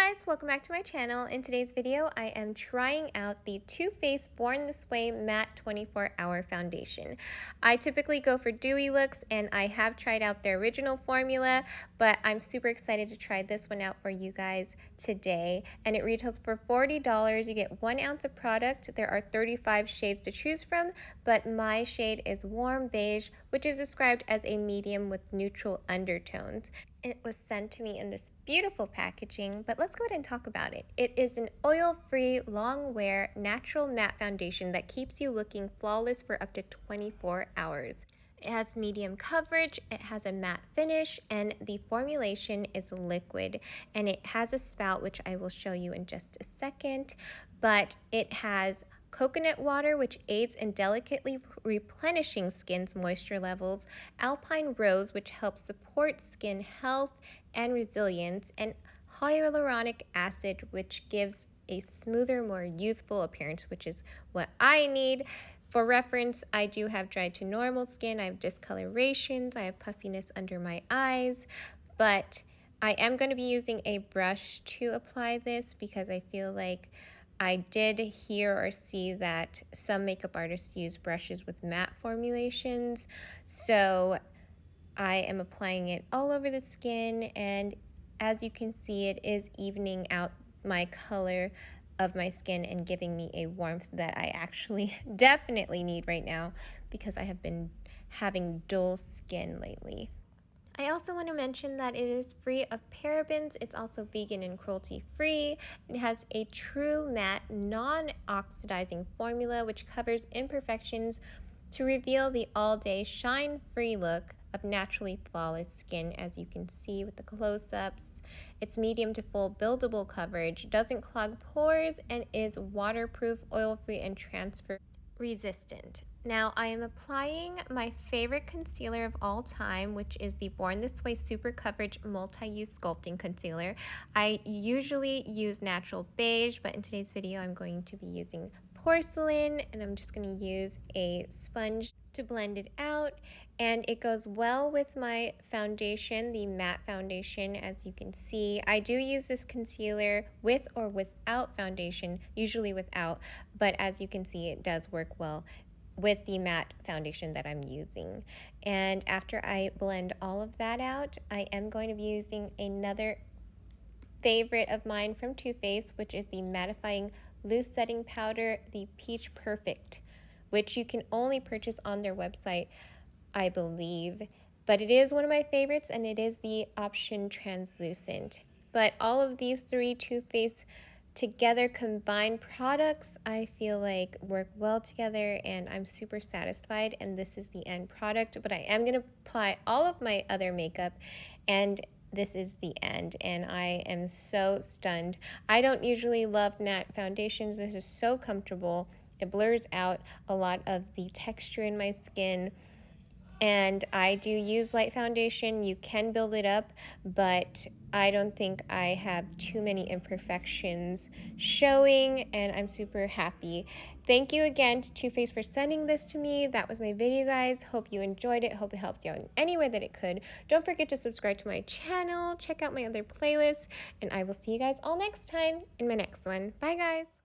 guys, welcome back to my channel. In today's video, I am trying out the Toofaced Born This Way Matte 24-Hour Foundation. I typically go for dewy looks, and I have tried out their original formula, but I'm super excited to try this one out for you guys today. And it retails for $40. You get 1 ounce of product. There are 35 shades to choose from, but my shade is Warm Beige, which is described as a medium with neutral undertones. It was sent to me in this beautiful packaging, but let's go ahead and talk about it. It is an oil-free, long-wear, natural matte foundation that keeps you looking flawless for up to 24 hours. It has medium coverage, it has a matte finish, and the formulation is liquid. And it has a spout, which I will show you in just a second, but it has coconut water, which aids in delicately replenishing skin's moisture levels, alpine rose, which helps support skin health and resilience, and hyaluronic acid, which gives a smoother, more youthful appearance, which is what I need. For reference, I do have dry to normal skin, I have discolorations, I have puffiness under my eyes, but I am going to be using a brush to apply this because I feel like I did hear or see that some makeup artists use brushes with matte formulations, so I am applying it all over the skin, and as you can see, it is evening out my color of my skin and giving me a warmth that I actually definitely need right now because I have been having dull skin lately. I also want to mention that it is free of parabens. It's also vegan and cruelty-free. It has a true matte, non-oxidizing formula which covers imperfections to reveal the all-day shine-free look of naturally flawless skin, as you can see with the close-ups. It's medium to full buildable coverage, doesn't clog pores, and is waterproof, oil-free, and transfer resistant. Now I am applying my favorite concealer of all time, which is the Born This Way Super Coverage Multi-Use Sculpting Concealer. I usually use natural beige, but in today's video I'm going to be using porcelain, and I'm just going to use a sponge to blend it out, and it goes well with my foundation, the matte foundation. As you can see, I do use this concealer with or without foundation, usually without, but as you can see, it does work well with the matte foundation that I'm using. And after I blend all of that out, I am going to be using another favorite of mine from Too Faced, which is the mattifying loose setting powder, the Peach Perfect, which you can only purchase on their website, I believe. But it is one of my favorites, and it is the option translucent. But all of these three Too Faced together combined products, I feel like work well together, and I'm super satisfied, and this is the end product. But I am going to apply all of my other makeup, and this is the end, and I am so stunned. I don't usually love matte foundations. This is so comfortable. It blurs out a lot of the texture in my skin. And I do use light foundation. You can build it up, but I don't think I have too many imperfections showing, and I'm super happy. Thank you again to Too Faced for sending this to me. That was my video, guys. Hope you enjoyed it. Hope it helped you out in any way that it could. Don't forget to subscribe to my channel. Check out my other playlists, and I will see you guys all next time in my next one. Bye, guys.